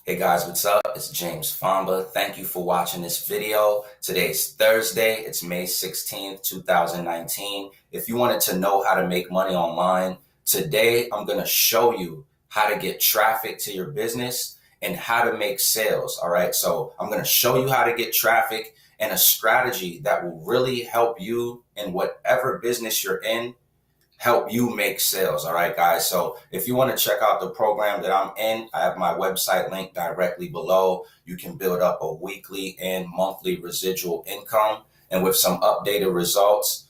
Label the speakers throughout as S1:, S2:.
S1: Hey guys, what's up? It's James Fomba. Thank you for watching this video. Today's Thursday. It's May 16th, 2019. If you wanted to know how to make money online, today I'm going to show you how to get traffic to your business and how to make sales. All right. So I'm going to show you how to get traffic and a strategy that will really help you in whatever business you're in, help you make sales. All right, guys. So if you want to check out the program that I'm in, I have my website linked directly below. You can build up a weekly and monthly residual income. And with some updated results,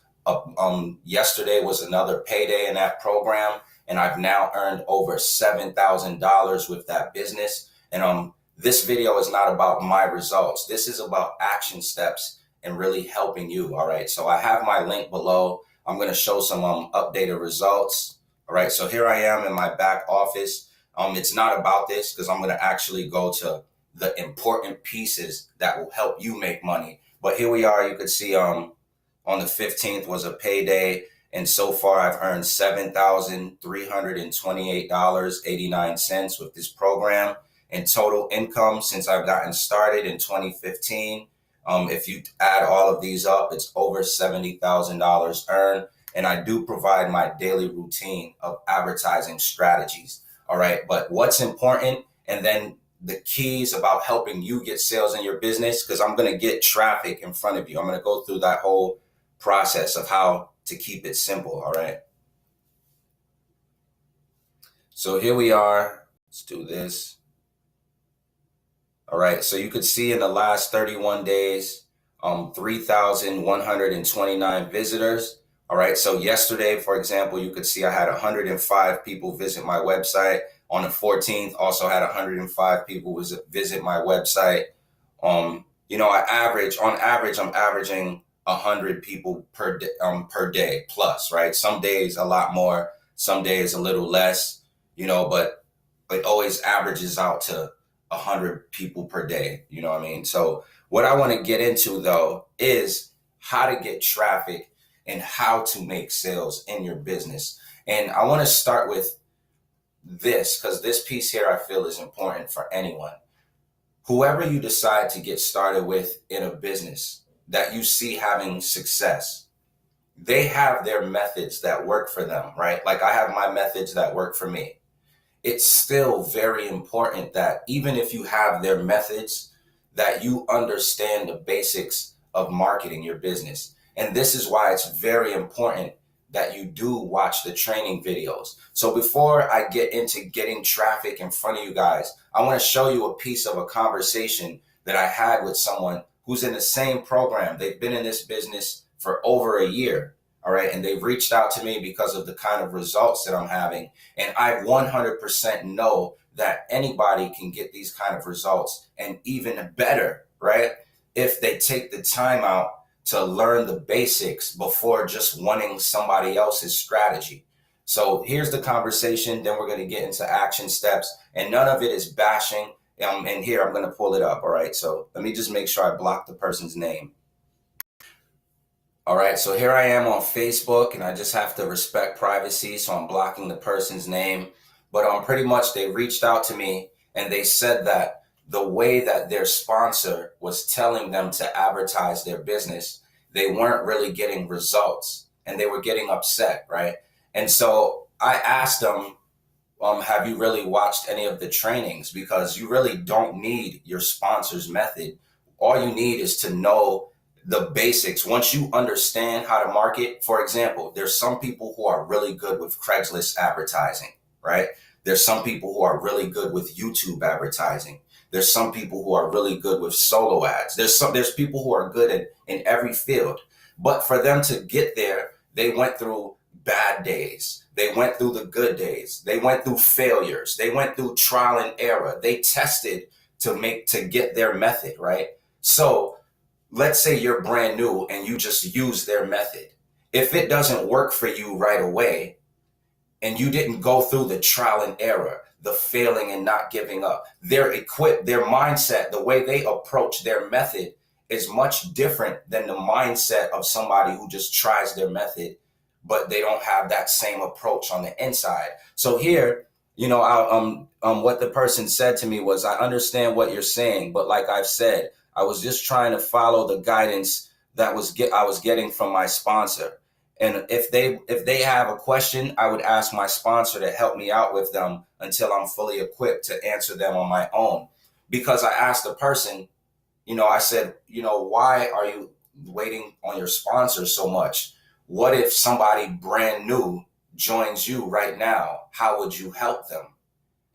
S1: yesterday was another payday in that program. And I've now earned over $7,000 with that business. And this video is not about my results. This is about action steps and really helping you. All right. So I have my link below. I'm going to show some updated results. All right, so here I am in my back office. It's not about this because I'm going to actually go to the important pieces that will help you make money. But here we are. You could see on the 15th was a payday. And so far, I've earned $7,328.89 with this program. And total income since I've gotten started in 2015. If you add all of these up, it's over $70,000 earned. And I do provide my daily routine of advertising strategies. All right. But what's important, and then the keys about helping you get sales in your business, because I'm going to get traffic in front of you. I'm going to go through that whole process of how to keep it simple. All right. So here we are. Let's do this. All right, so you could see in the last 31 days, 3,129 visitors. All right, so yesterday, for example, you could see I had 105 people visit my website. On the 14th, also had 105 people visit my website. On average, I'm averaging 100 people per day plus, right? Some days a lot more, some days a little less, but it always averages out to 100 people per day. You know what I mean? So what I want to get into though is how to get traffic and how to make sales in your business. And I want to start with this because this piece here I feel is important for anyone. Whoever you decide to get started with in a business that you see having success, they have their methods that work for them, right? Like I have my methods that work for me. It's still very important that even if you have their methods, that you understand the basics of marketing your business. And this is why it's very important that you do watch the training videos. So before I get into getting traffic in front of you guys, I want to show you a piece of a conversation that I had with someone who's in the same program. They've been in this business for over a year. All right. And they've reached out to me because of the kind of results that I'm having. And I 100% know that anybody can get these kind of results and even better, right? If they take the time out to learn the basics before just wanting somebody else's strategy. So here's the conversation. Then we're going to get into action steps, and none of it is bashing. And here I'm going to pull it up. All right. So let me just make sure I block the person's name. All right, so here I am on Facebook, and I just have to respect privacy, so I'm blocking the person's name. But pretty much they reached out to me, and they said that the way that their sponsor was telling them to advertise their business, they weren't really getting results, and they were getting upset, right? And so I asked them, have you really watched any of the trainings? Because you really don't need your sponsor's method. All you need is to know the basics. Once you understand how to market, for example, there's some people who are really good with Craigslist advertising, right? There's some people who are really good with YouTube advertising. There's some people who are really good with solo ads. There's people who are good in every field. But for them to get there, they went through bad days. They went through the good days. They went through failures. They went through trial and error. They tested to get their method, right? So let's say you're brand new and you just use their method. If it doesn't work for you right away and you didn't go through the trial and error, the failing and not giving up, they're equipped, their mindset, the way they approach their method is much different than the mindset of somebody who just tries their method, but they don't have that same approach on the inside. So here, what the person said to me was, I understand what you're saying, but like I've said, I was just trying to follow the guidance that I was getting from my sponsor. And if they have a question, I would ask my sponsor to help me out with them until I'm fully equipped to answer them on my own. Because I asked the person, I said, why are you waiting on your sponsor so much? What if somebody brand new joins you right now? How would you help them?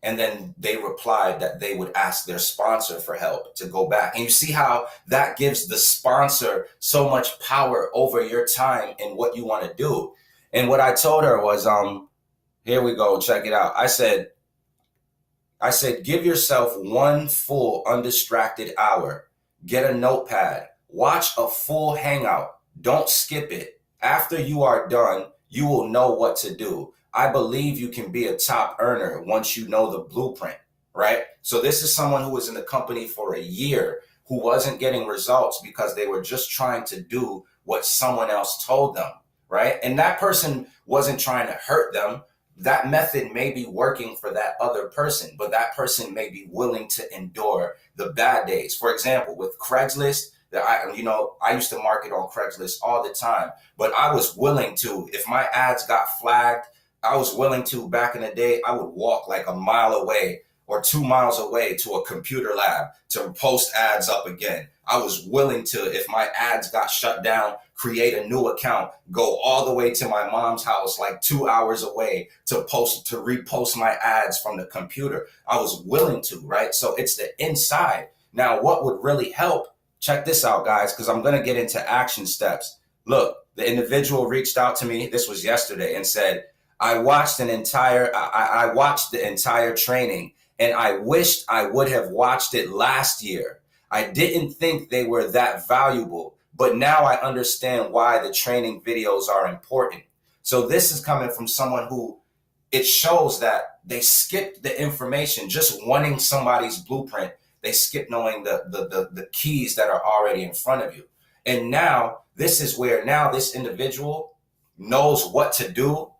S1: And then they replied that they would ask their sponsor for help to go back. And you see how that gives the sponsor so much power over your time and what you want to do. And what I told her was, here we go, check it out. I said, give yourself one full undistracted hour. Get a notepad. Watch a full hangout. Don't skip it. After you are done, you will know what to do. I believe you can be a top earner once you know the blueprint, right? So this is someone who was in the company for a year who wasn't getting results because they were just trying to do what someone else told them, right? And that person wasn't trying to hurt them. That method may be working for that other person, but that person may be willing to endure the bad days. For example, with Craigslist, I used to market on Craigslist all the time, but I was willing to, if my ads got flagged, I was willing to, back in the day, I would walk like a mile away or 2 miles away to a computer lab to post ads up again. I was willing to, if my ads got shut down, create a new account, go all the way to my mom's house, like 2 hours away to repost my ads from the computer. I was willing to, right? So it's the inside. Now, what would really help? Check this out, guys, because I'm going to get into action steps. Look, the individual reached out to me. This was yesterday and said, I watched the entire training and I wished I would have watched it last year. I didn't think they were that valuable, but now I understand why the training videos are important. So this is coming from someone who, it shows that they skipped the information, just wanting somebody's blueprint. They skip knowing the keys that are already in front of you. And now this is where now this individual knows what to do,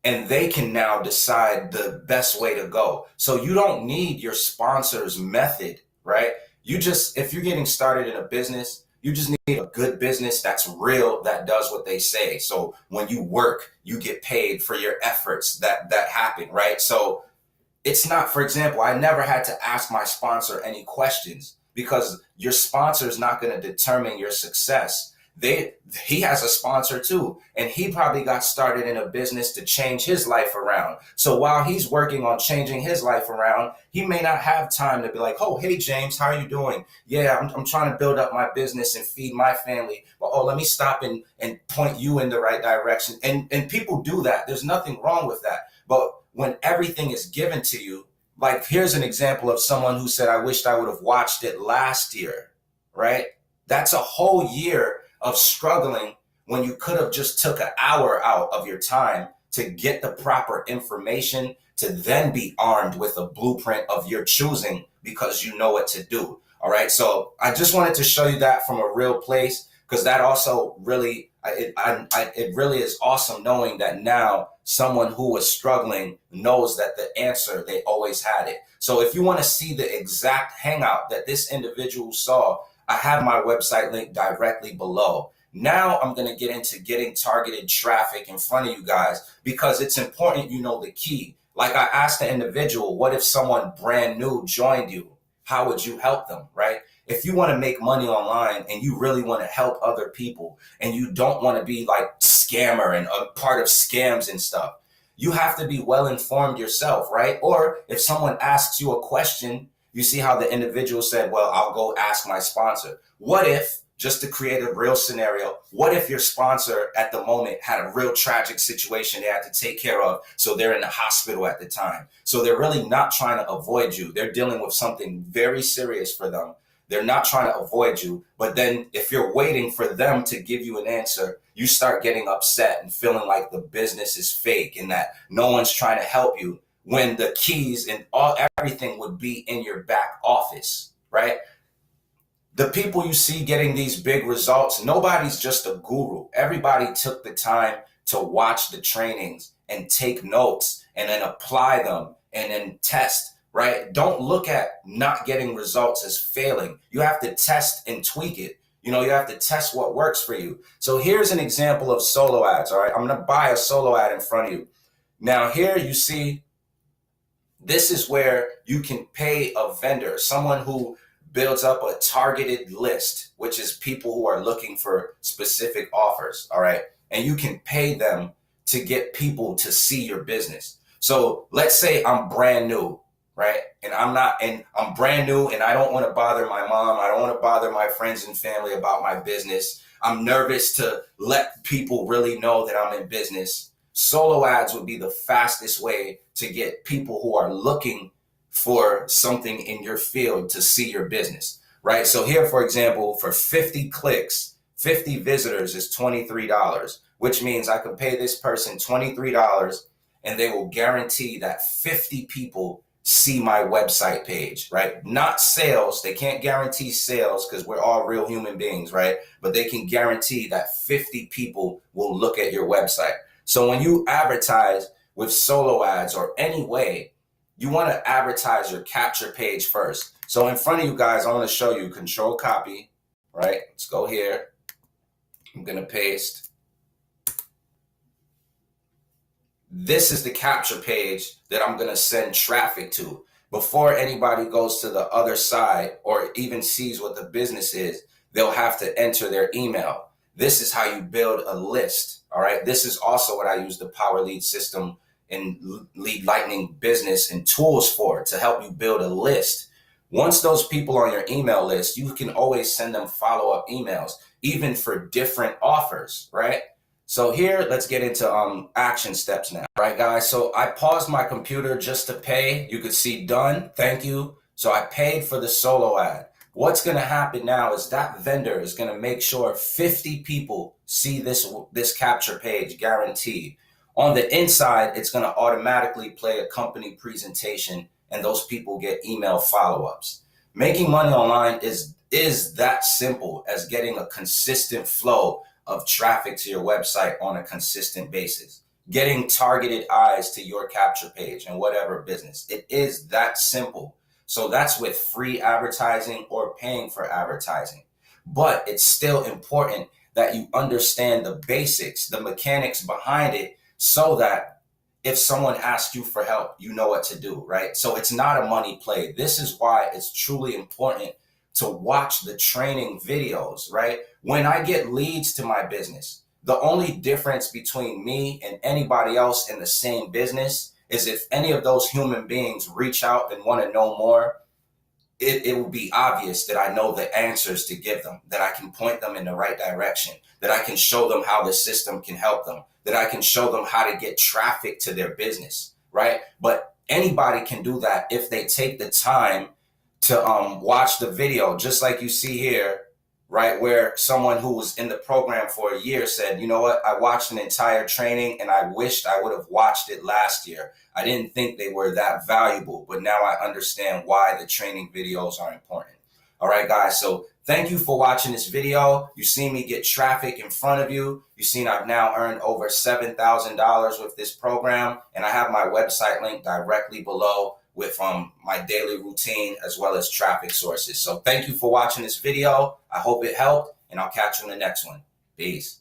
S1: and they can now decide the best way to go. So you don't need your sponsor's method, right? If you're getting started in a business, you just need a good business that's real, that does what they say. So when you work, you get paid for your efforts that happen, right? So it's not, for example, I never had to ask my sponsor any questions because your sponsor is not going to determine your success. He has a sponsor too, and he probably got started in a business to change his life around. So while he's working on changing his life around, he may not have time to be like, oh, hey, James, how are you doing? Yeah, I'm trying to build up my business and feed my family. Well, let me stop and point you in the right direction. And people do that. There's nothing wrong with that. But when everything is given to you, like here's an example of someone who said, I wished I would have watched it last year, right? That's a whole year of struggling when you could have just took an hour out of your time to get the proper information to then be armed with a blueprint of your choosing because you know what to do. All right. So I just wanted to show you that from a real place, because that also really, it really is awesome knowing that now someone who was struggling knows that the answer, they always had it. So if you want to see the exact hangout that this individual saw, I have my website link directly below. Now I'm going to get into getting targeted traffic in front of you guys, because it's important you know the key. Like I asked the individual, what if someone brand new joined you? How would you help them, right? If you want to make money online and you really want to help other people and you don't want to be like scammer and a part of scams and stuff, you have to be well informed yourself, right? Or if someone asks you a question, you see how the individual said, well, I'll go ask my sponsor. What if, just to create a real scenario, what if your sponsor at the moment had a real tragic situation they had to take care of, so they're in the hospital at the time? So they're really not trying to avoid you. They're dealing with something very serious for them. They're not trying to avoid you. But then if you're waiting for them to give you an answer, you start getting upset and feeling like the business is fake and that no one's trying to help you, when the keys and everything would be in your back office, right? The people you see getting these big results, nobody's just a guru. Everybody took the time to watch the trainings and take notes and then apply them and then test right? Don't look at not getting results as failing. You have to test and tweak it. You have to test what works for you. So here's an example of solo ads, all right? I'm going to buy a solo ad in front of you. Now here you see, this is where you can pay a vendor, someone who builds up a targeted list, which is people who are looking for specific offers, all right? And you can pay them to get people to see your business. So let's say I'm brand new, right? And I'm brand new and I don't want to bother my mom. I don't want to bother my friends and family about my business. I'm nervous to let people really know that I'm in business. Solo ads would be the fastest way to get people who are looking for something in your field to see your business, right? So here, for example, for 50 clicks, 50 visitors is $23, which means I could pay this person $23 and they will guarantee that 50 people see my website page, right? Not sales. They can't guarantee sales because we're all real human beings, right? But they can guarantee that 50 people will look at your website. So when you advertise with solo ads or any way, you want to advertise your capture page first. So in front of you guys, I want to show you control copy, right? Let's go here. I'm going to paste. This is the capture page that I'm going to send traffic to. Before anybody goes to the other side or even sees what the business is, they'll have to enter their email. This is how you build a list. All right. This is also what I use the powerleadsystem and Lead Lightning business and tools for, to help you build a list. Once those people are on your email list, you can always send them follow-up emails, even for different offers, right? So here, let's get into action steps now. All right, guys. So I paused my computer just to pay. You could see done. Thank you. So I paid for the solo ad. What's going to happen now is that vendor is going to make sure 50 people see this capture page, guaranteed. On the inside, it's going to automatically play a company presentation and those people get email follow-ups. Making money online is that simple as getting a consistent flow of traffic to your website on a consistent basis, getting targeted eyes to your capture page and whatever business. It is that simple. So that's with free advertising or paying for advertising. But it's still important that you understand the basics, the mechanics behind it, so that if someone asks you for help, you know what to do, right? So it's not a money play. This is why it's truly important to watch the training videos, right? When I get leads to my business, the only difference between me and anybody else in the same business is if any of those human beings reach out and want to know more, it will be obvious that I know the answers to give them, that I can point them in the right direction, that I can show them how the system can help them, that I can show them how to get traffic to their business, right? But anybody can do that if they take the time to watch the video, just like you see here, right? Where someone who was in the program for a year said, you know what, I watched an entire training and I wished I would have watched it last year. I didn't think they were that valuable, but now I understand why the training videos are important. All right, guys. So thank you for watching this video. You seen me get traffic in front of you. You've seen I've now earned over $7,000 with this program, and I have my website link directly below with my daily routine as well as traffic sources. So thank you for watching this video. I hope it helped, and I'll catch you in the next one. Peace.